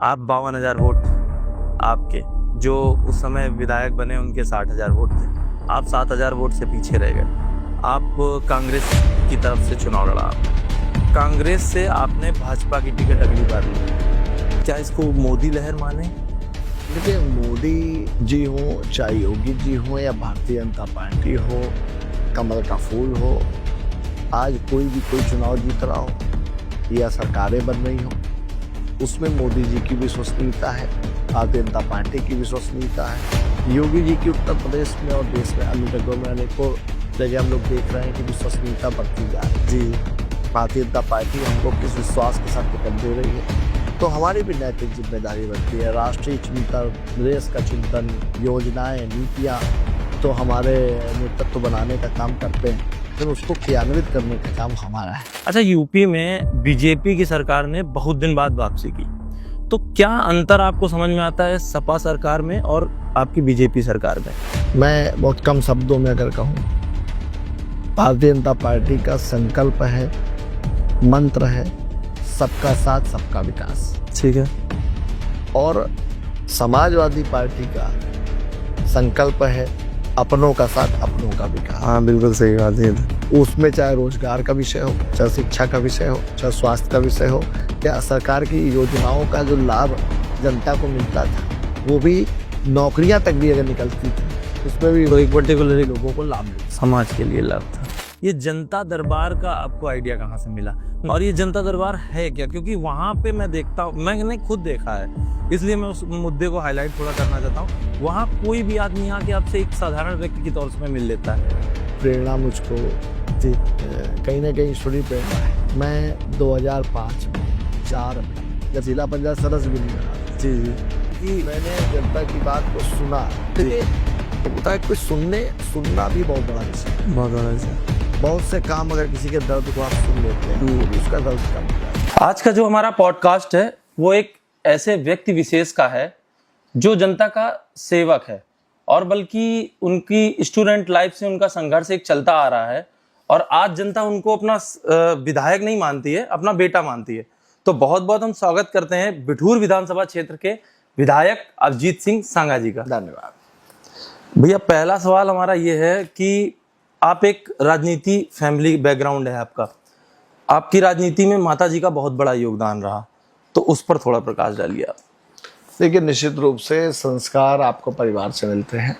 आप 52,000 वोट आपके, जो उस समय विधायक बने उनके 60,000 वोट थे। आप 7,000 वोट से पीछे रह गए। आप कांग्रेस की तरफ से चुनाव लड़ा। कांग्रेस से आपने भाजपा की टिकट अगली बार ली। क्या इसको मोदी लहर माने? देखिए, मोदी जी हो, चाहे योगी जी हो या भारतीय जनता पार्टी हो, कमल का फूल हो, आज कोई भी कोई चुनाव जीत रहा हो या सरकारें बन रही हो, उसमें मोदी जी की विश्वसनीयता है, भारतीय जनता पार्टी की विश्वसनीयता है। योगी जी की उत्तर प्रदेश में और देश में अन्य जगहों में अनेकों जगह हम लोग देख रहे हैं कि विश्वसनीयता बढ़ती जा रही है। जी, भारतीय जनता पार्टी हमको किस विश्वास के साथ टिकट दे रही है, तो हमारी भी नैतिक जिम्मेदारी बनती है। राष्ट्रीय चिंतन, देश का चिंतन, योजनाएं, नीतियाँ तो हमारे नेतृत्व बनाने का काम करते हैं, फिर उसको क्रियान्वित करने का काम हमारा है। अच्छा, यूपी में बीजेपी की सरकार ने बहुत दिन बाद वापसी की, तो क्या अंतर आपको समझ में आता है सपा सरकार में और आपकी बीजेपी सरकार में? मैं बहुत कम शब्दों में अगर कहूँ, भारतीय जनता पार्टी का संकल्प है, मंत्र है, सबका साथ सबका विकास। ठीक है। और समाजवादी पार्टी का संकल्प है, अपनों का साथ अपनों का विकास। हाँ, बिल्कुल सही बात है। उसमें चाहे रोजगार का विषय हो, चाहे शिक्षा का विषय हो, चाहे स्वास्थ्य का विषय हो, या सरकार की योजनाओं का जो लाभ जनता को मिलता था, वो भी नौकरियां तक भी अगर निकलती थी, उसमें भी एक पर्टिकुलर लोगों को लाभ मिलता, समाज के लिए लाभ था। ये जनता दरबार का आपको आइडिया कहाँ से मिला, और ये जनता दरबार है क्या? क्योंकि वहाँ पे मैं देखता हूँ, मैंने खुद देखा है, इसलिए मैं उस मुद्दे को हाईलाइट थोड़ा करना चाहता हूँ। वहाँ कोई भी आदमी यहाँ के आपसे एक साधारण व्यक्ति के तौर से मिल लेता है। प्रेरणा मुझको जी कहीं ना कहीं ईश्वरीय प्रेरणा है। मैं 2005 में 4 में जब जिला पंचायत सदस्य भी नहीं बना, जी, मैंने जनता की बात को सुना। देखिए, होता है कोई सुनना भी बहुत बड़ा विषय है। बहुत बड़ा विषय। बहुत से काम अगर किसी के दर्द को आप सुन लेते हैं तो उसका दर्द कम हो जाता है। आज का जो हमारा पॉडकास्ट है वो एक ऐसे व्यक्ति विशेष का है जो जनता का सेवक है, और बल्कि उनकी स्टूडेंट लाइफ से उनका संघर्ष एक चलता आ रहा है, और आज जनता उनको अपना विधायक नहीं मानती है, अपना बेटा मानती है। तो बहुत बहुत हम स्वागत करते हैं बिठूर विधानसभा क्षेत्र के विधायक अभिजीत सिंह सांगा जी का। धन्यवाद भैया, पहला सवाल हमारा ये है कि आप एक राजनीति फैमिली बैकग्राउंड है आपका, आपकी राजनीति में माताजी का बहुत बड़ा योगदान रहा, तो उस पर थोड़ा प्रकाश डालिए आप। देखिए, निश्चित रूप से संस्कार आपको परिवार से मिलते हैं,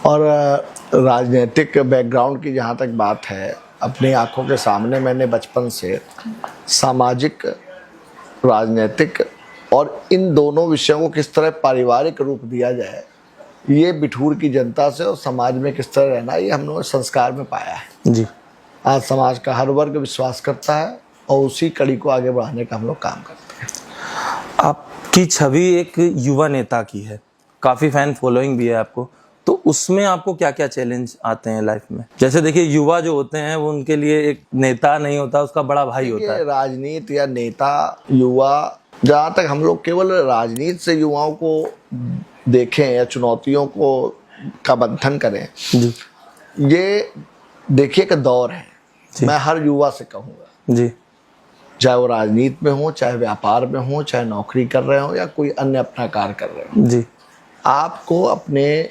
और राजनीतिक बैकग्राउंड की जहाँ तक बात है, अपनी आंखों के सामने मैंने बचपन से सामाजिक, राजनीतिक और इन दोनों विषयों को किस तरह पारिवारिक रूप दिया जाए, ये बिठूर की जनता से और समाज में किस तरह रहना, ये हम लोग संस्कार में पाया है। जी, आज समाज का हर वर्ग विश्वास करता है और उसी कड़ी को आगे बढ़ाने का हम लोग काम करते हैं। आपकी छवि एक युवा नेता की है, काफी फैन फॉलोइंग भी है आपको, तो उसमें आपको क्या क्या चैलेंज आते हैं लाइफ में? जैसे देखिए, युवा जो होते हैं वो उनके लिए एक नेता नहीं होता, उसका बड़ा भाई होता है। राजनीति या नेता, युवा, जहाँ तक हम लोग केवल राजनीति से युवाओं को देखें या चुनौतियों को का बंधन करें, जी, ये देखिए कि दौर है। मैं हर युवा से कहूँगा, जी, चाहे वो राजनीति में हो, चाहे व्यापार में हो, चाहे नौकरी कर रहे हो या कोई अन्य अपना कार्य कर रहे हो, जी, आपको अपने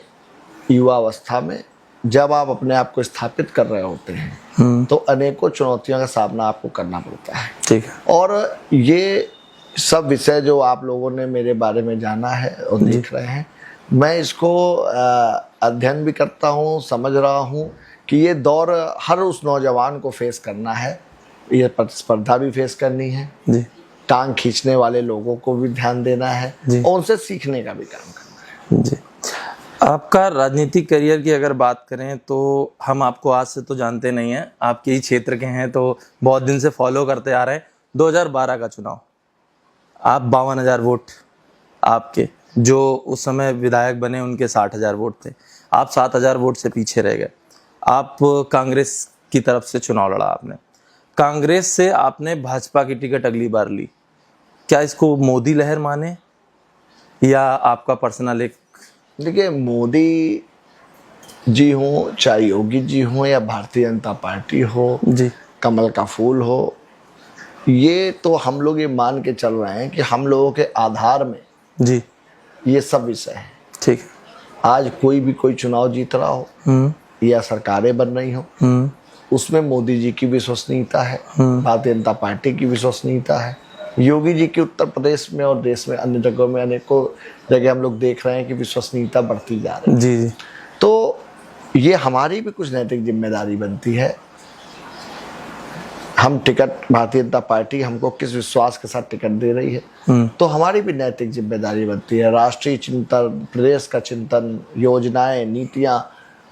युवावस्था में जब आप अपने आप को स्थापित कर रहे होते हैं तो अनेकों चुनौतियों का सामना आपको करना पड़ता है। ठीक है। और ये सब विषय जो आप लोगों ने मेरे बारे में जाना है और देख रहे हैं, मैं इसको अध्ययन भी करता हूँ, समझ रहा हूँ कि ये दौर हर उस नौजवान को फेस करना है, ये प्रतिस्पर्धा भी फेस करनी है, जी, टांग खींचने वाले लोगों को भी ध्यान देना है और उनसे सीखने का भी काम करना है। जी। आपका राजनीतिक करियर की अगर बात करें तो हम आपको आज से तो जानते नहीं हैं, आपके ही क्षेत्र के हैं, तो बहुत दिन से फॉलो करते आ रहे हैं। 2012 का चुनाव, आप 52,000 वोट आपके, जो उस समय विधायक बने उनके 60,000 वोट थे। आप 7,000 वोट से पीछे रह गए। आप कांग्रेस की तरफ से चुनाव लड़ा आपने, कांग्रेस से आपने भाजपा की टिकट अगली बार ली। क्या इसको मोदी लहर माने या आपका पर्सनल एक? देखिए, मोदी जी हो, चाहे योगी जी हो या भारतीय जनता पार्टी हो, जी, कमल का फूल हो, ये तो हम लोग ये मान के चल रहे हैं कि हम लोगों के आधार में जी, ये सब विषय है। ठीक है। आज कोई भी कोई चुनाव जीत रहा हो या सरकारें बन रही हो, उसमें मोदी जी की विश्वसनीयता है, भारतीय जनता पार्टी की विश्वसनीयता है, योगी जी की उत्तर प्रदेश में और देश में अन्य जगहों में अनेकों जगह हम लोग देख रहे हैं कि विश्वसनीयता बढ़ती जा रही है। जी जी। तो ये हमारी भी कुछ नैतिक जिम्मेदारी बनती है। हम टिकट, भारतीय जनता पार्टी हमको किस विश्वास के साथ टिकट दे रही है, तो हमारी भी नैतिक जिम्मेदारी बनती है। राष्ट्रीय चिंतन, प्रदेश का चिंतन, योजनाएं, नीतियां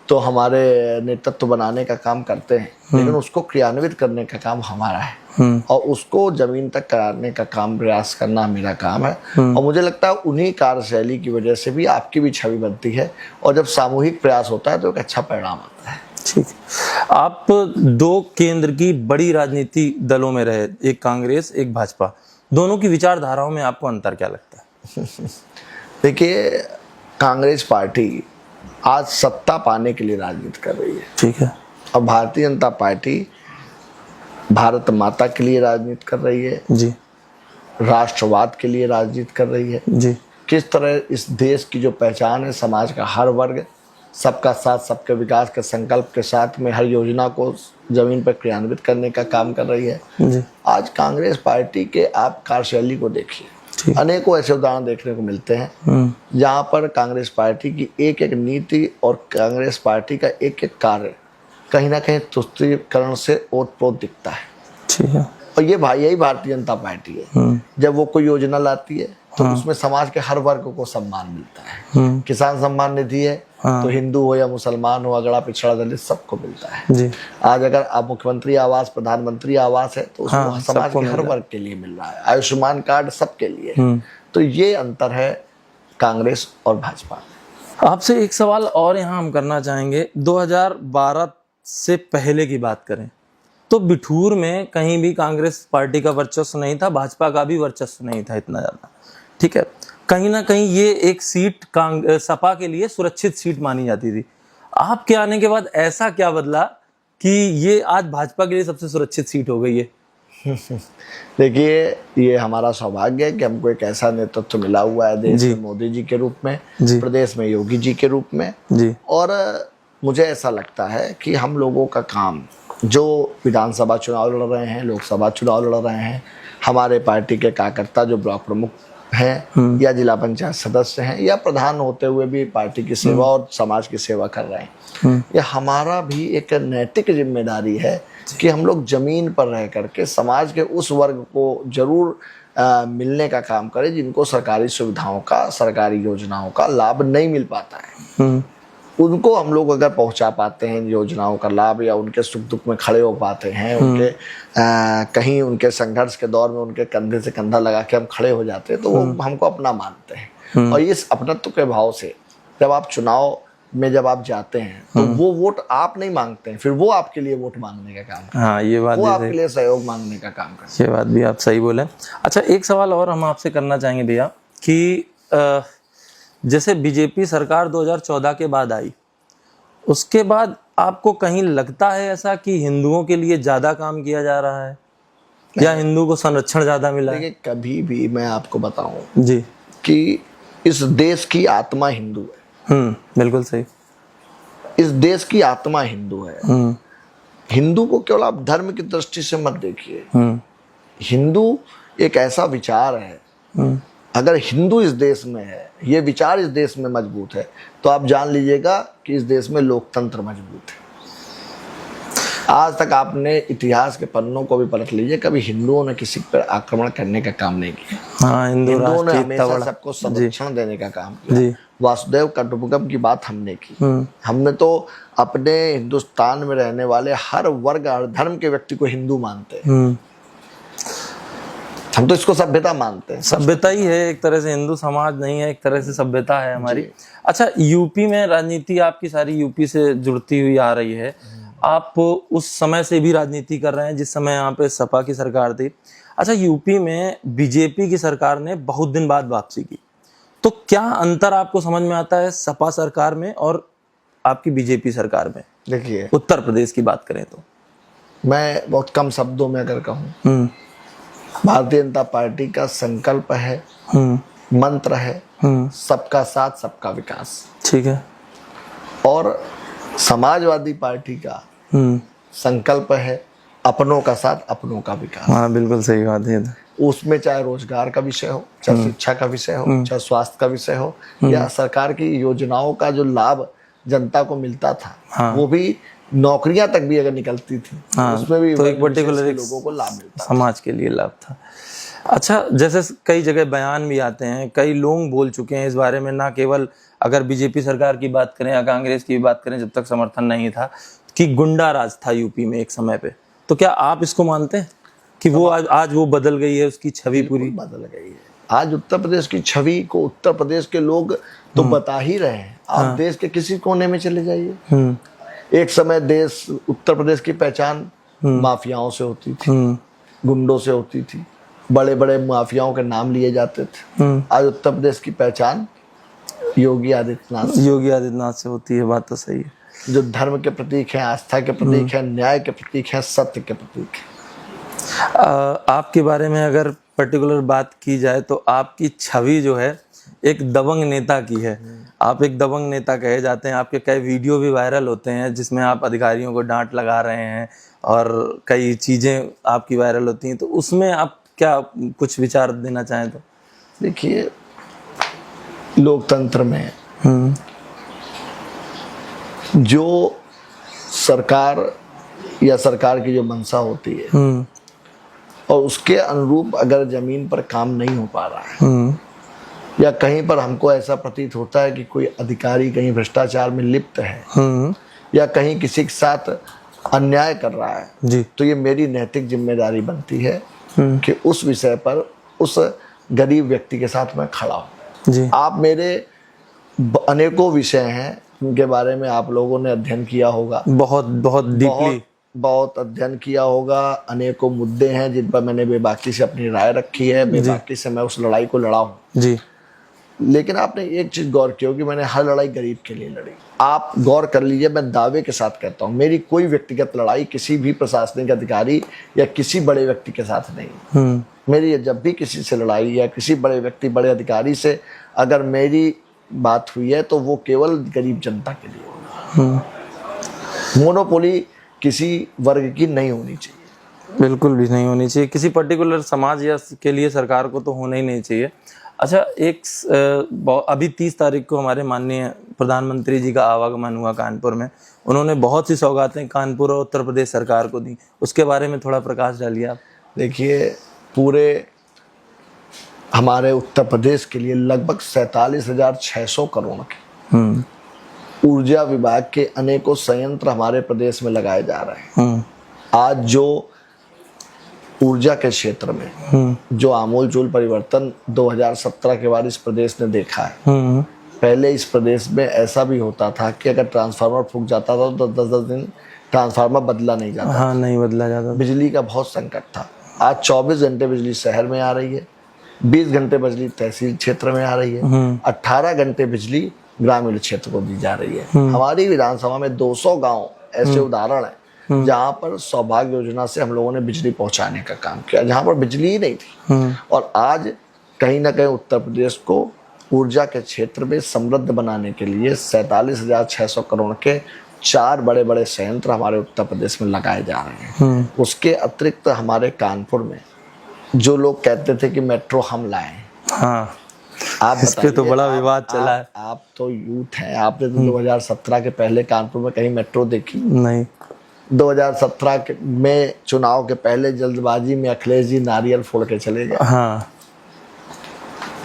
तो हमारे नेतृत्व बनाने का काम करते हैं, लेकिन उसको क्रियान्वित करने का काम हमारा है और उसको जमीन तक कराने का काम, प्रयास करना मेरा काम है। और मुझे लगता है उन्हीं कार्यशैली की वजह से भी आपकी भी छवि बनती है और जब सामूहिक प्रयास होता है तो एक अच्छा परिणाम आता है। ठीक। आप दो केंद्र की बड़ी राजनीति दलों में रहे, एक कांग्रेस एक भाजपा, दोनों की विचारधाराओं में आपको अंतर क्या लगता है? देखिए, कांग्रेस पार्टी आज सत्ता पाने के लिए राजनीति कर रही है, ठीक है, और भारतीय जनता पार्टी भारत माता के लिए राजनीति कर रही है जी, राष्ट्रवाद के लिए राजनीति कर रही है जी, किस तरह इस देश की जो पहचान है, समाज का हर वर्ग सबका साथ सबके विकास के संकल्प के साथ में हर योजना को जमीन पर क्रियान्वित करने का काम कर रही है जी। आज कांग्रेस पार्टी के आप कार्यशैली को देखिए, अनेकों ऐसे उदाहरण देखने को मिलते हैं जहां पर कांग्रेस पार्टी की एक एक नीति और कांग्रेस पार्टी का एक एक कार्य कहीं ना कहीं तुष्टीकरण से ओतप्रोत दिखता है। ठीक है। और ये यही भारतीय जनता पार्टी है, जब वो कोई योजना लाती है तो उसमें समाज के हर वर्ग को सम्मान मिलता है। किसान सम्मान निधि है तो हिंदू हो या मुसलमान हो, अगड़ा पिछड़ा दलित सबको मिलता है जी। आज अगर आप मुख्यमंत्री आवास, प्रधानमंत्री आवास है तो उसको समाज के हर वर्ग के लिए मिल रहा है। आयुष्मान कार्ड सबके लिए है। तो ये अंतर है कांग्रेस और भाजपा। आपसे एक सवाल और यहाँ हम करना चाहेंगे। 2012 से पहले की बात करें तो बिठूर में कहीं भी कांग्रेस पार्टी का वर्चस्व नहीं था, भाजपा का भी वर्चस्व नहीं था इतना ज्यादा, ठीक है। कहीं ना कहीं ये एक सीट सपा के लिए सुरक्षित सीट मानी जाती थी। आपके आने के बाद ऐसा क्या बदला कि ये आज भाजपा के लिए सबसे सुरक्षित सीट हो गई है? देखिए, ये हमारा सौभाग्य है कि हमको एक ऐसा नेतृत्व मिला हुआ है देश में, मोदी जी के रूप में, प्रदेश में योगी जी के रूप में जी। और मुझे ऐसा लगता है कि हम लोगों का काम, जो विधानसभा चुनाव लड़ रहे हैं, लोकसभा चुनाव लड़ रहे हैं, हमारे पार्टी के कार्यकर्ता जो ब्लॉक प्रमुख हैं या जिला पंचायत सदस्य हैं या प्रधान होते हुए भी पार्टी की सेवा और समाज की सेवा कर रहे हैं, ये हमारा भी एक नैतिक जिम्मेदारी है कि हम लोग जमीन पर रह करके समाज के उस वर्ग को जरूर मिलने का काम करें जिनको सरकारी सुविधाओं का, सरकारी योजनाओं का लाभ नहीं मिल पाता है। उनको हम लोग अगर पहुंचा पाते हैं योजनाओं का लाभ या उनके सुख दुख में खड़े हो पाते हैं, उनके कहीं उनके संघर्ष के दौर में उनके कंधे से कंधा लगा के हम खड़े हो जाते हैं तो वो हमको अपना मानते हैं। और इस अपनत्व के भाव से जब आप चुनाव में जब आप जाते हैं तो वो वोट आप नहीं मांगते हैं, फिर वो आपके लिए वोट मांगने का काम करते हैं। हाँ, ये बात वो आपके लिए सहयोग मांगने का काम करते हैं। ये बात भी आप सही बोले। अच्छा, एक सवाल और हम आपसे करना चाहेंगे भैया कि जैसे बीजेपी सरकार 2014 के बाद आई, उसके बाद आपको कहीं लगता है ऐसा कि हिंदुओं के लिए ज्यादा काम किया जा रहा है या हिंदू को संरक्षण ज्यादा मिला है? कभी भी मैं आपको बताऊं जी कि इस देश की आत्मा हिंदू है। बिल्कुल सही। इस देश की आत्मा हिंदू है। हिंदू को केवल आप धर्म की दृष्टि से मत देखिए। हिंदू एक ऐसा विचार है, अगर हिंदू इस देश में है, ये विचार इस देश में मजबूत है, तो आप जान लीजिएगा कि इस देश में लोकतंत्र मजबूत है। आज तक आपने इतिहास के पन्नों को भी पलट लीजिए, कभी हिंदुओं ने किसी पर आक्रमण करने का काम नहीं किया। हाँ, हिंदुओं ने हमेशा सबको संरक्षण देने का काम किया। वासुदेव कुटुंबकम की बात हमने की। हमने तो अपने हिंदुस्तान में रहने वाले हर वर्ग, हर धर्म के व्यक्ति को हिंदू मानते हैं। हम तो इसको सभ्यता मानते हैं। सभ्यता ही है एक तरह से, हिंदू समाज नहीं है, एक तरह से सभ्यता है हमारी। अच्छा, यूपी में राजनीति आपकी सारी यूपी से जुड़ती हुई आ रही है। आप उस समय से भी राजनीति कर रहे हैं जिस समय यहाँ पे सपा की सरकार थी। अच्छा, यूपी में बीजेपी की सरकार ने बहुत दिन बाद वापसी की, तो क्या अंतर आपको समझ में आता है सपा सरकार में और आपकी बीजेपी सरकार में? देखिए, उत्तर प्रदेश की बात करें तो मैं बहुत कम शब्दों में अगर कहूँ भारतीय जनता पार्टी का संकल्प है, मंत्र है, सबका साथ सबका विकास। ठीक है। और समाजवादी पार्टी का संकल्प है, अपनों का साथ अपनों का विकास। हाँ, बिल्कुल सही बात है। उसमें चाहे रोजगार का विषय हो, चाहे शिक्षा का विषय हो, चाहे स्वास्थ्य का विषय हो, या सरकार की योजनाओं का जो लाभ जनता को मिलता था, हाँ। वो भी नौकरियां तक भी अगर निकलती थी, हाँ, उसमें भी तो एक पर्टिकुलर लोगों को लाभ मिलता समाज के लिए लाभ था। अच्छा, जैसे कई जगह बयान भी आते हैं, कई लोग बोल चुके हैं इस बारे में, ना केवल अगर बीजेपी सरकार की बात करें या कांग्रेस की बात करें, जब तक समर्थन नहीं था, कि गुंडा राज था यूपी में एक समय पे। तो क्या आप इसको मानते हैं कि वो आज वो बदल गई है, उसकी छवि पूरी बदल गई है? आज उत्तर प्रदेश की छवि को उत्तर प्रदेश के लोग तो बता ही रहे हैं। आप देश के किसी कोने में चले जाइए, एक समय देश उत्तर प्रदेश की पहचान माफियाओं से होती थी, गुंडों से होती थी, बड़े बड़े माफियाओं के नाम लिए जाते थे। आज उत्तर प्रदेश की पहचान योगी आदित्यनाथ से होती है। बात तो सही है। जो धर्म के प्रतीक हैं, आस्था के प्रतीक हैं, न्याय के प्रतीक हैं, सत्य के प्रतीक हैं। आपके बारे में अगर पर्टिकुलर बात की जाए तो आपकी छवि जो है एक दबंग नेता की है। आप एक दबंग नेता कहे जाते हैं। आपके कई वीडियो भी वायरल होते हैं जिसमें आप अधिकारियों को डांट लगा रहे हैं और कई चीज़ें आपकी वायरल होती हैं। तो उसमें आप क्या कुछ विचार देना चाहें तो? देखिए, लोकतंत्र में जो सरकार या सरकार की जो मंशा होती है और उसके अनुरूप अगर जमीन पर काम नहीं हो पा रहा है, या कहीं पर हमको ऐसा प्रतीत होता है कि कोई अधिकारी कहीं भ्रष्टाचार में लिप्त है, या कहीं किसी के साथ अन्याय कर रहा है जी, तो ये मेरी नैतिक जिम्मेदारी बनती है कि उस विषय पर उस गरीब व्यक्ति के साथ मैं खड़ा हूँ जी। आप मेरे अनेकों विषय हैं उनके बारे में आप लोगों ने अध्ययन किया होगा, बहुत डीपली बहुत अध्ययन किया होगा। अनेकों मुद्दे हैं जिन पर मैंने बेबाकी से अपनी राय रखी है, बेबाकी से मैं उस लड़ाई को लड़ा हूँ जी। लेकिन आपने एक चीज गौर की होगी, मैंने हर लड़ाई गरीब के लिए लड़ी। आप गौर कर लीजिए, मैं दावे के साथ कहता हूँ मेरी कोई व्यक्तिगत लड़ाई किसी भी प्रशासनिक अधिकारी या किसी बड़े व्यक्ति के साथ नहीं। मेरी जब भी किसी से लड़ाई या किसी बड़े व्यक्ति बड़े अधिकारी से अगर मेरी बात हुई है तो वो केवल गरीब जनता के लिए होगी। मोनोपोली किसी वर्ग की नहीं होनी चाहिए, बिल्कुल भी नहीं होनी चाहिए। किसी पर्टिकुलर समाज या के लिए सरकार को तो होना ही नहीं चाहिए। अच्छा, अभी 30 तारीख को हमारे माननीय प्रधानमंत्री जी का आवागमन हुआ कानपुर में। उन्होंने बहुत सी सौगातें कानपुर और उत्तर प्रदेश सरकार को दी, उसके बारे में थोड़ा प्रकाश डालिए आप। देखिए, पूरे हमारे उत्तर प्रदेश के लिए लगभग 47,600 करोड़ के ऊर्जा विभाग के अनेकों संयंत्र हमारे प्रदेश में लगाए जा रहे हैं। आज जो ऊर्जा के क्षेत्र में जो आमूलचूल परिवर्तन 2017 के बाद इस प्रदेश ने देखा है। पहले इस प्रदेश में ऐसा भी होता था कि अगर ट्रांसफार्मर फूक जाता था तो 10-10 दिन ट्रांसफार्मर बदला नहीं जाता। हाँ, नहीं बदला जाता। बिजली का बहुत संकट था। आज 24 घंटे बिजली शहर में आ रही है, 20 घंटे बिजली तहसील क्षेत्र में आ रही है, 18 घंटे बिजली ग्रामीण क्षेत्र को दी जा रही है। हमारी विधानसभा में 200 गांव ऐसे उदाहरण है जहां पर सौभाग्य योजना से हम लोगों ने बिजली पहुंचाने का काम किया, जहां पर बिजली ही नहीं थी। और आज कहीं ना कहीं उत्तर प्रदेश को ऊर्जा के क्षेत्र में समृद्ध बनाने के लिए 47,600 करोड़ के 4 बड़े बड़े संयंत्र हमारे उत्तर प्रदेश में लगाए जा रहे हैं। उसके अतिरिक्त हमारे कानपुर में जो लोग कहते थे कि मेट्रो हम लाएं, हाँ, आप इस पे तो बड़ा विवाद चला है। आप तो यूथ हैं, आपने तो 2017 के पहले कानपुर में कहीं मेट्रो देखी? नहीं। 2017 में चुनाव के पहले जल्दबाजी में अखिलेश जी नारियल फोड़ के चले गए। हाँ।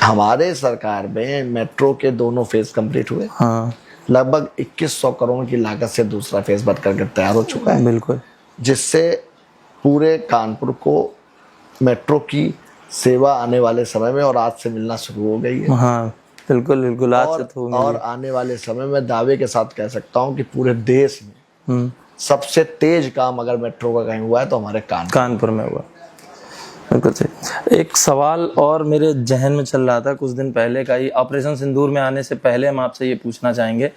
हमारे सरकार में मेट्रो के 2 फेज कंप्लीट हुए। हाँ। लगभग 2100 करोड़ की लागत से दूसरा फेज बन करके तैयार हो चुका है। बिल्कुल, जिससे पूरे कानपुर को मेट्रो की सेवा आने वाले समय में और आज से मिलना शुरू हो गई है। हाँ, बिल्कुल आज से तो और आने वाले समय में दावे के साथ कह सकता हूँ कि पूरे देश में सबसे तेज काम अगर मेट्रो का कहीं हुआ है तो हमारे कानपुर में हुआ। बिल्कुल सही। एक सवाल और मेरे जहन में चल रहा था कुछ दिन पहले का ही, ऑपरेशन सिंदूर में आने से पहले हम आपसे ये पूछना चाहेंगे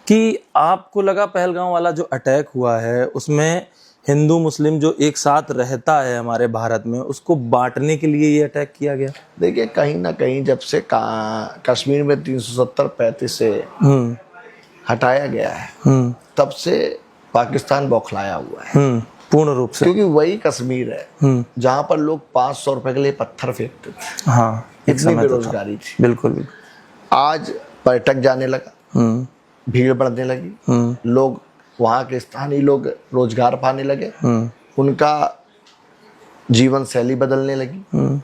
कि आपको लगा पहलगांव वाला जो अटैक हुआ है उसमें हिंदू मुस्लिम जो एक साथ रहता है हमारे भारत में, उसको बांटने के लिए ये अटैक किया गया? देखिए, कहीं ना कहीं जब से कश्मीर में 370-35 से हटाया गया है, तब से पाकिस्तान बौखलाया हुआ है, पूर्ण रूप से। क्योंकि वही कश्मीर है जहां पर लोग 500 रुपए के लिए पत्थर फेंकते थे। हाँ, इतनी बेरोजगारी थी। बिल्कुल बिल्कुल। आज पर्यटक जाने लगा, भीड़ बढ़ने लगी, लोग वहाँ के स्थानीय लोग रोजगार पाने लगे, उनका जीवन शैली बदलने लगी।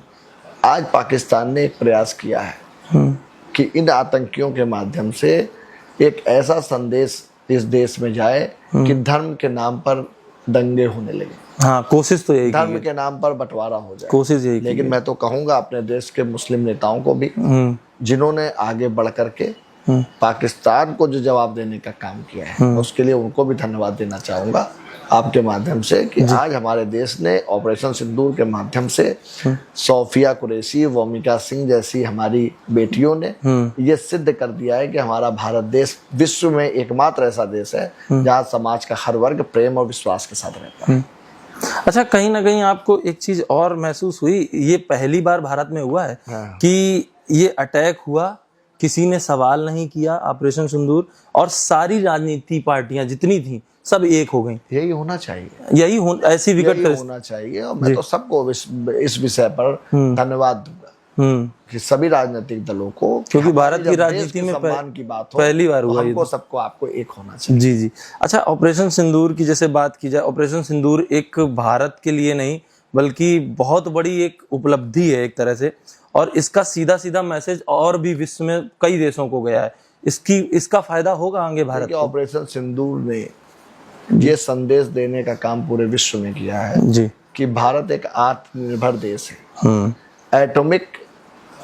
आज पाकिस्तान ने एक प्रयास किया है कि इन आतंकियों के माध्यम से एक ऐसा संदेश इस देश में जाए कि धर्म के नाम पर दंगे होने लगे। हाँ, कोशिश तो यही, धर्म के नाम पर बंटवारा हो जाए, कोशिश यही। लेकिन मैं तो कहूंगा अपने देश के मुस्लिम नेताओं को भी, जिन्होंने आगे बढ़ करके पाकिस्तान को जो जवाब देने का काम किया है, उसके लिए उनको भी धन्यवाद देना चाहूंगा आपके माध्यम से कि आज हमारे देश ने ऑपरेशन सिंदूर के माध्यम से सोफिया कुरैशी, वोमिका सिंह जैसी हमारी बेटियों ने ये सिद्ध कर दिया है कि हमारा भारत देश विश्व में एकमात्र ऐसा देश है जहाँ समाज का हर वर्ग प्रेम और विश्वास के साथ रहता है। अच्छा, कहीं ना कहीं आपको एक चीज और महसूस हुई, ये पहली बार भारत में हुआ है कि ये अटैक हुआ, किसी ने सवाल नहीं किया, ऑपरेशन सिंदूर, और सारी राजनीति पार्टियां जितनी थी सब एक हो गई। यही होना चाहिए, ऐसी विकट होना चाहिए। और मैं तो सबको इस विषय पर धन्यवाद दूंगा कि सभी राजनीतिक दलों को, क्योंकि भारत की राजनीति में सम्मान की बात हो, पहली बार हुआ, हमको सबको आपको एक होना चाहिए। जी जी। अच्छा, ऑपरेशन सिंदूर की जैसे बात की जाए, ऑपरेशन सिंदूर एक भारत के लिए नहीं बल्कि बहुत बड़ी एक उपलब्धि है एक तरह से, और इसका सीधा सीधा मैसेज और भी विश्व में कई देशों को गया है। इसका फायदा होगा आगे भारत को। ऑपरेशन सिंदूर ने ये संदेश देने का काम पूरे विश्व में किया है जी कि भारत एक आत्मनिर्भर देश है। एटॉमिक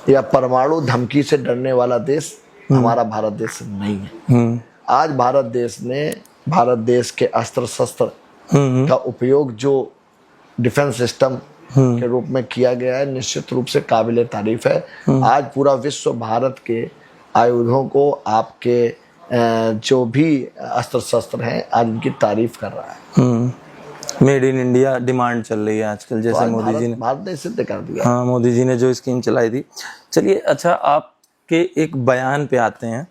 या परमाणु धमकी से डरने वाला देश हमारा भारत देश नहीं है। आज भारत देश के अस्त्र शस्त्र का उपयोग जो डिफेंस सिस्टम के रूप में किया गया है, निश्चित रूप से काबिले तारीफ है। आज पूरा विश्व भारत के आयुधों को, आपके जो भी अस्त्र शस्त्र हैं, आज उनकी तारीफ कर रहा है। मेड इन इंडिया डिमांड चल रही है आजकल, जैसे मोदी जी ने, भारत ने सिद्ध कर दिया। हाँ, मोदी जी ने जो स्कीम चलाई थी। चलिए, अच्छा, आपके एक बयान पे आते हैं।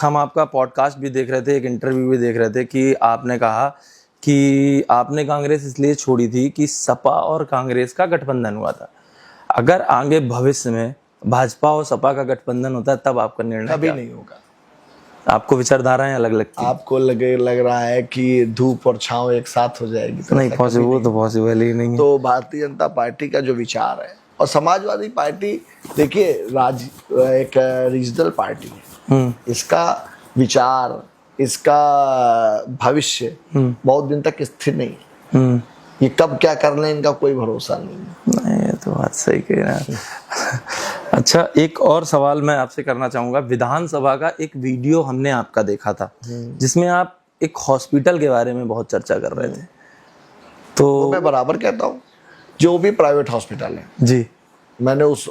हम आपका पॉडकास्ट भी देख रहे थे, एक इंटरव्यू भी देख रहे थे कि आपने कहा कि आपने कांग्रेस इसलिए छोड़ी थी कि सपा और कांग्रेस का गठबंधन हुआ था। अगर आगे भविष्य में भाजपा और सपा का गठबंधन होता है तब आपका निर्णय कभी नहीं होगा। आपको विचारधाराएं अलग लगती हैं? आपको लग रहा है कि धूप और छांव एक साथ हो जाएगी, तो नहीं, पॉसिबल, वो तो पॉसिबल ही नहीं है। तो भारतीय जनता पार्टी का जो विचार है, और समाजवादी पार्टी, देखिए, एक रीजनल पार्टी है, इसका विचार, इसका भविष्य बहुत दिन तक स्थिर नहीं है। ये कब क्या कर लें, इनका कोई भरोसा नहीं। ये तो बात सही कह रहे हैं। अच्छा, एक और सवाल मैं आपसे करना चाहूंगा। विधानसभा का एक वीडियो हमने आपका देखा था जिसमें आप एक हॉस्पिटल के बारे में बहुत चर्चा कर रहे थे। तो मैं बराबर कहता हूँ, जो भी प्राइवेट हॉस्पिटल है जी, मैंने उस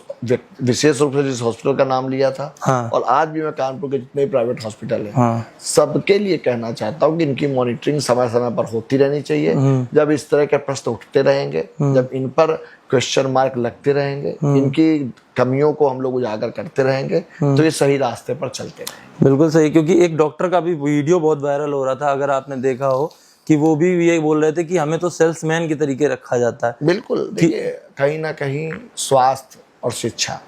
विशेष रूप से जिस हॉस्पिटल का नाम लिया था, हाँ, और आज भी मैं कानपुर के जितने प्राइवेट हॉस्पिटल है, हाँ, सबके लिए कहना चाहता हूँ कि इनकी मॉनिटरिंग समय समय पर होती रहनी चाहिए। जब इस तरह के प्रश्न उठते रहेंगे, जब इन पर क्वेश्चन मार्क लगते रहेंगे, इनकी कमियों को हम लोग उजागर करते रहेंगे, तो ये सही रास्ते पर चलते रहेंगे। बिल्कुल सही, क्योंकि एक डॉक्टर का भी वीडियो बहुत वायरल हो रहा था, अगर आपने देखा हो, कि वो भी यही बोल रहे थे कि हमें तो सेल्समैन की तरीके रखा जाता है। बिल्कुल, देखिए, कहीं ना कहीं स्वास्थ्य और शिक्षा,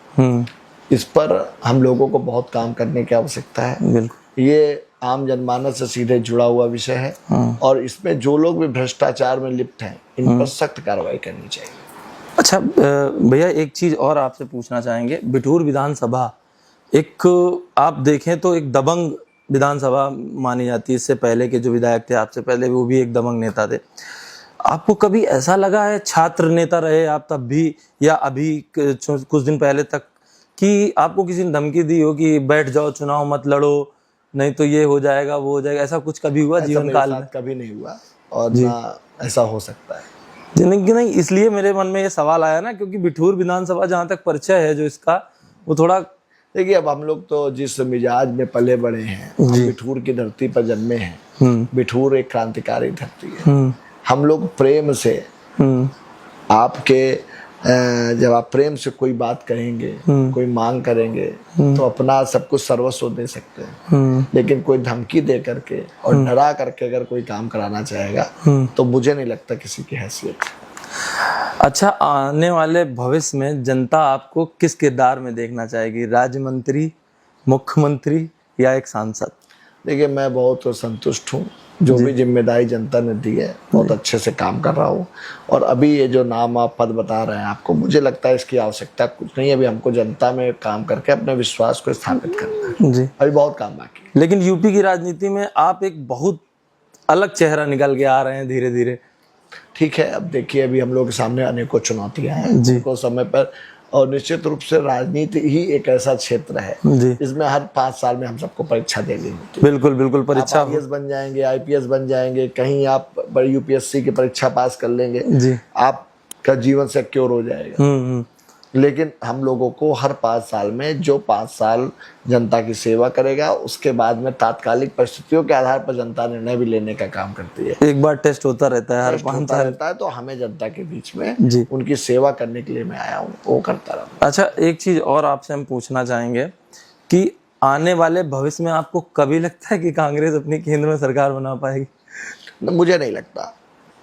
इस पर हम लोगों को बहुत काम करने की आवश्यकता है। बिल्कुल, ये आम जनमानस से सीधे जुड़ा हुआ विषय है, और इसमें जो लोग भी भ्रष्टाचार में लिप्त हैं, इन पर सख्त कार्रवाई करनी चाहिए। अच्छा भैया, एक चीज और आपसे पूछना चाहेंगे। बिठूर विधानसभा एक, आप देखें तो एक दबंग विधानसभा मानी जाती है। इससे पहले के जो विधायक थे आपसे पहले, वो भी एक दबंग नेता थे। आपको कभी ऐसा लगा है, छात्र नेता रहे आप तब भी, या अभी कुछ दिन पहले तक, कि आपको किसी ने धमकी दी हो कि बैठ जाओ, चुनाव मत लड़ो, नहीं तो ये हो जाएगा, वो हो जाएगा, ऐसा कुछ कभी हुआ जीवन काल में? कभी नहीं हुआ, और ना ऐसा हो सकता है। नहीं, इसलिए मेरे मन में ये सवाल आया ना, क्योंकि बिठूर विधानसभा जहाँ तक परिचय है जो इसका, वो थोड़ा, देखिए, अब हम लोग तो जिस मिजाज में पले बड़े हैं, हम बिठूर की धरती पर जन्मे हैं, बिठूर एक क्रांतिकारी धरती है। हम लोग प्रेम से आपके जब आप प्रेम से कोई बात कहेंगे, कोई मांग करेंगे तो अपना सब कुछ सर्वस्व दे सकते हैं, लेकिन कोई धमकी दे करके और डरा करके अगर कोई काम कराना चाहेगा तो मुझे नहीं लगता किसी की हैसियत। अच्छा, आने वाले भविष्य में जनता आपको किस किरदार में देखना चाहेगी, राज्य मंत्री, मुख्यमंत्री या एक सांसद? देखिए, मैं बहुत संतुष्ट हूँ, जो भी जिम्मेदारी जनता ने दी है बहुत अच्छे से काम कर रहा हूँ। और अभी ये जो नाम आप पद बता रहे हैं आपको, मुझे लगता है इसकी आवश्यकता कुछ नहीं है। अभी हमको जनता में काम करके अपने विश्वास को स्थापित करना है जी। अभी बहुत काम बाकी है। लेकिन यूपी की राजनीति में आप एक बहुत अलग चेहरा निकल के आ रहे हैं धीरे धीरे। ठीक है, अब देखिए, अभी हम लोग के सामने अनेकों चुनौतियां हैं उनको समय पर, और निश्चित रूप से राजनीति ही एक ऐसा क्षेत्र है इसमें हर 5 साल में हम सबको परीक्षा देनी होती है। बिल्कुल बिल्कुल, परीक्षा। आप IAS बन जाएंगे, IPS बन जाएंगे, कहीं आप बड़ी UPSC की परीक्षा पास कर लेंगे जी, आपका जीवन सिक्योर हो जाएगा। लेकिन हम लोगों को हर 5 साल में जो 5 साल जनता की सेवा करेगा, उसके बाद में तात्कालिक परिस्थितियों के आधार पर जनता निर्णय भी लेने का काम करती है। एक बार टेस्ट होता रहता है हर 5 साल रहता है, तो हमें जनता के बीच में जी उनकी सेवा करने के लिए मैं आया हूँ, वो करता रहूँ। अच्छा, एक चीज और आपसे हम पूछना चाहेंगे कि आने वाले भविष्य में आपको कभी लगता है कि कांग्रेस अपनी केंद्र में सरकार बना पाएगी? मुझे नहीं लगता।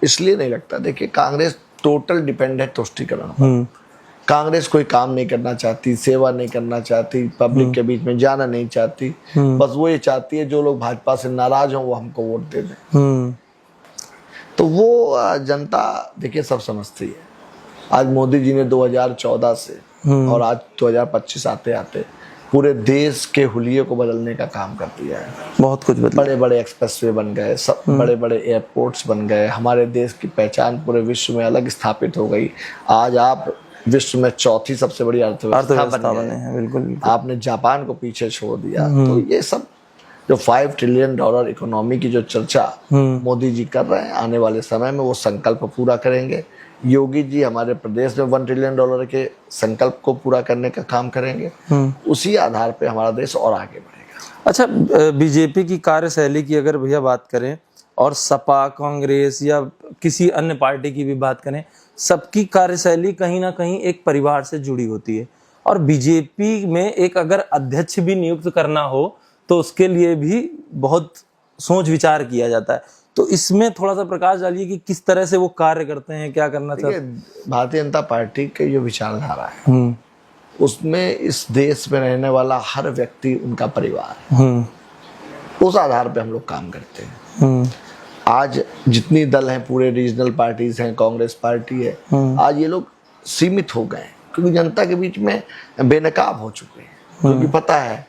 इसलिए नहीं लगता, देखिए, कांग्रेस टोटल डिपेंड है तुष्टीकरण पर। कांग्रेस कोई काम नहीं करना चाहती, सेवा नहीं करना चाहती, पब्लिक के बीच में जाना नहीं चाहती। बस वो ये चाहती है जो लोग भाजपा से नाराज हों वो हमको वोट दे दें। तो वो जनता देखिए सब समझती है। आज मोदी जी ने 2014 से और आज 2025 आते आते पूरे देश के हुलिये को बदलने का काम कर दिया है। बहुत कुछ बदला। बड़े बड़े एक्सप्रेसवे बन गए, सब बड़े बड़े एयरपोर्ट्स बन गए, हमारे देश की पहचान पूरे विश्व में अलग स्थापित हो गई। आज आप विश्व में 4थी सबसे बड़ी अर्थव्यवस्था बने हैं। बिल्कुल। आपने जापान को पीछे छोड़ दिया। तो ये सब जो $5 ट्रिलियन इकोनॉमी की जो चर्चा मोदी जी कर रहे हैं, आने वाले समय में वो संकल्प पूरा करेंगे। योगी जी हमारे प्रदेश में $1 ट्रिलियन के संकल्प को पूरा करने का काम करेंगे। उसी आधार पे हमारा देश और आगे बढ़ेगा। अच्छा, बीजेपी की कार्यशैली की अगर भैया बात करें और सपा, कांग्रेस या किसी अन्य पार्टी की भी बात करें, सबकी कार्यशैली कहीं ना कहीं एक परिवार से जुड़ी होती है। और बीजेपी में एक अगर अध्यक्ष भी नियुक्त करना हो तो उसके लिए भी बहुत सोच विचार किया जाता है। तो इसमें थोड़ा सा प्रकाश डालिए कि किस तरह से वो कार्य करते हैं, क्या करना चाहते हैं। भारतीय जनता पार्टी की जो विचारधारा है उसमें इस देश में रहने वाला हर व्यक्ति उनका परिवार है। उस आधार पे हम लोग काम करते हैं। आज जितनी दल हैं, पूरे रीजनल पार्टीज हैं, कांग्रेस पार्टी है, आज ये लोग सीमित हो गए क्योंकि जनता के बीच में बेनकाब हो चुके हैं। क्योंकि पता है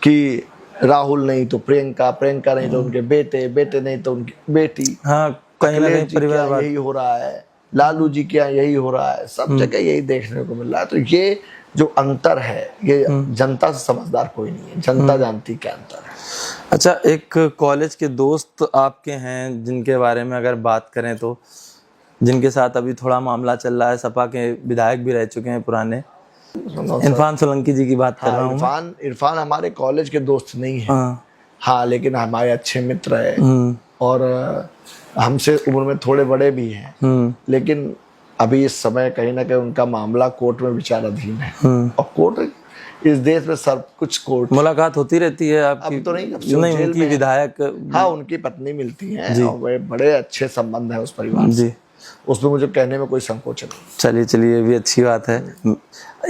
कि राहुल नहीं तो प्रियंका, प्रियंका नहीं तो उनके बेटे, बेटे नहीं तो उनकी बेटी, हाँ, कहीं ना कहीं परिवार यही हो रहा है, लालू जी क्या यही हो रहा है, सब जगह यही देखने को मिल रहा है। तो ये जो अंतर है, ये जनता से समझदार कोई नहीं है, जनता जानती क्या अंतर है। अच्छा, एक कॉलेज के दोस्त आपके हैं जिनके बारे में अगर बात करें तो, जिनके साथ अभी थोड़ा मामला चल रहा है, सपा के विधायक भी रह चुके हैं पुराने, इरफान सोलंकी जी की बात कर रहा हूँ। इरफान हमारे कॉलेज के दोस्त नहीं है, हाँ, लेकिन हमारे अच्छे मित्र है और हमसे उम्र में थोड़े बड़े भी हैं। लेकिन अभी इस समय कहीं ना कहीं उनका मामला कोर्ट में विचाराधीन है और कोर्ट इस देश में सब कुछ कोर्ट, मुलाकात होती रहती है आपकी? अब तो नहीं, नहीं, उनकी विधायक, हाँ, उनकी पत्नी मिलती हैं और बड़े अच्छे संबंध है उस परिवार से। उसमें मुझे कहने में कोई संकोच नहीं। चलिए, ये भी अच्छी बात है।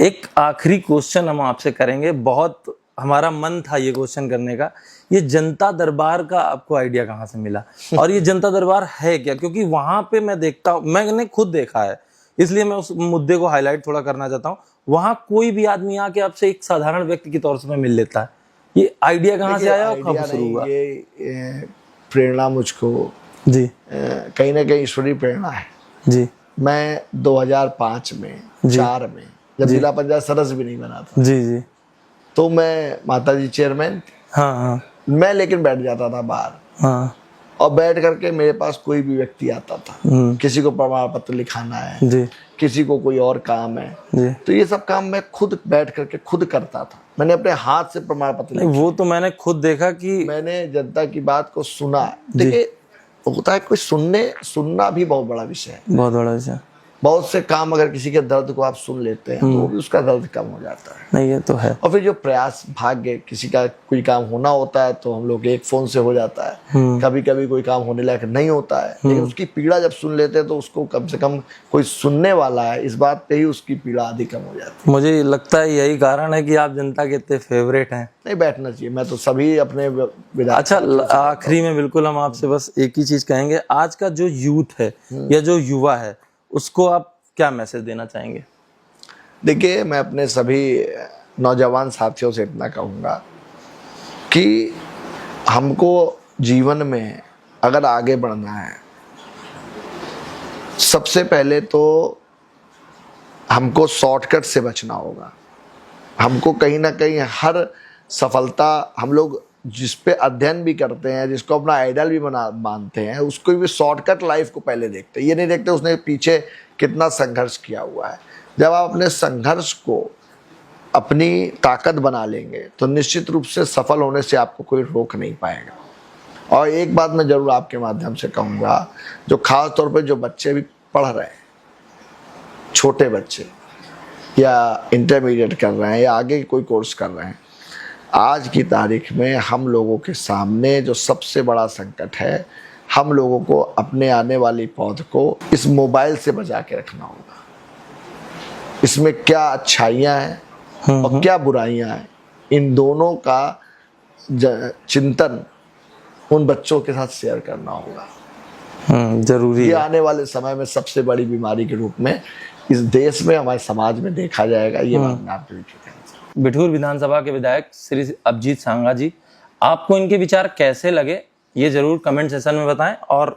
एक आखिरी क्वेश्चन हम आपसे करेंगे, बहुत हमारा मन था ये क्वेश्चन करने का। ये जनता दरबार का आपको आइडिया कहाँ से मिला और ये जनता दरबार है क्या? क्योंकि वहां पे मैं देखता हूँ, मैंने खुद देखा है, इसलिए मैं उस मुद्दे को हाईलाइट थोड़ा करना चाहता हूँ। वहां कोई भी आदमी आके आपसे एक साधारण व्यक्ति के तौर से मिल लेता है। ये आइडिया कहाँ से आया और कब शुरू हुआ? ये प्रेरणा मुझको जी कहीं ना कहीं ईश्वरीय प्रेरणा है जी। मैं 2005 में 4 में जब जिला पंचायत सदस्य भी नहीं बना था जी, तो मैं माताजी चेयरमैन, हाँ, मैं लेकिन बैठ जाता था बाहर, हाँ, और बैठ करके मेरे पास कोई भी व्यक्ति आता था, किसी को प्रमाण पत्र लिखाना है जी, किसी को कोई और काम है जी, तो ये सब काम मैं खुद बैठ करके खुद करता था। मैंने अपने हाथ से प्रमाण पत्र नहीं, वो तो मैंने खुद देखा कि मैंने जनता की बात को सुना। देखिए, होता है कोई सुनना भी बहुत बड़ा विषय है। बहुत बड़ा विषय। बहुत से काम अगर किसी के दर्द को आप सुन लेते हैं तो भी उसका दर्द कम हो जाता है। नहीं, ये तो है। और फिर जो प्रयास, भाग्य, किसी का कोई काम होना होता है तो हम लोग एक फोन से हो जाता है, कभी कभी कोई काम होने लायक नहीं होता है, लेकिन उसकी पीड़ा जब सुन लेते हैं तो उसको कम से कम कोई सुनने वाला है, इस बात पे ही उसकी पीड़ा आधी कम हो जाती है। मुझे लगता है यही कारण है कि आप जनता के इतने फेवरेट हैं। नहीं, बैठना चाहिए। मैं तो सभी अपने विधायक। अच्छा, आखिरी में बिल्कुल हम आपसे बस एक ही चीज कहेंगे, आज का जो यूथ है या जो युवा है उसको आप क्या मैसेज देना चाहेंगे? देखिए, मैं अपने सभी नौजवान साथियों से इतना कहूँगा कि हमको जीवन में अगर आगे बढ़ना है, सबसे पहले तो हमको शॉर्टकट से बचना होगा। हमको कहीं ना कहीं हर सफलता, हम लोग जिस पे अध्ययन भी करते हैं, जिसको अपना आइडल भी मानते हैं, उसको भी शॉर्टकट लाइफ को पहले देखते हैं। ये नहीं देखते उसने पीछे कितना संघर्ष किया हुआ है। जब आप अपने संघर्ष को अपनी ताकत बना लेंगे तो निश्चित रूप से सफल होने से आपको कोई रोक नहीं पाएगा। और एक बात मैं जरूर आपके माध्यम से कहूँगा, जो खास तौर पे जो बच्चे भी पढ़ रहे हैं, छोटे बच्चे या इंटरमीडिएट कर रहे हैं या आगे कोई कोर्स कर रहे हैं, आज की तारीख में हम लोगों के सामने जो सबसे बड़ा संकट है, हम लोगों को अपने आने वाली पौध को इस मोबाइल से बचा के रखना होगा। इसमें क्या अच्छाइयाँ हैं और क्या बुराइयाँ हैं, इन दोनों का चिंतन उन बच्चों के साथ शेयर करना होगा। जरूरी ये है। आने वाले समय में सबसे बड़ी बीमारी के रूप में इस देश में, हमारे समाज में देखा जाएगा। ये बात मैं आपके बीच में। बिठूर विधानसभा के विधायक श्री अभिजीत सांघा जी, आपको इनके विचार कैसे लगे ये जरूर कमेंट सेशन में बताएं और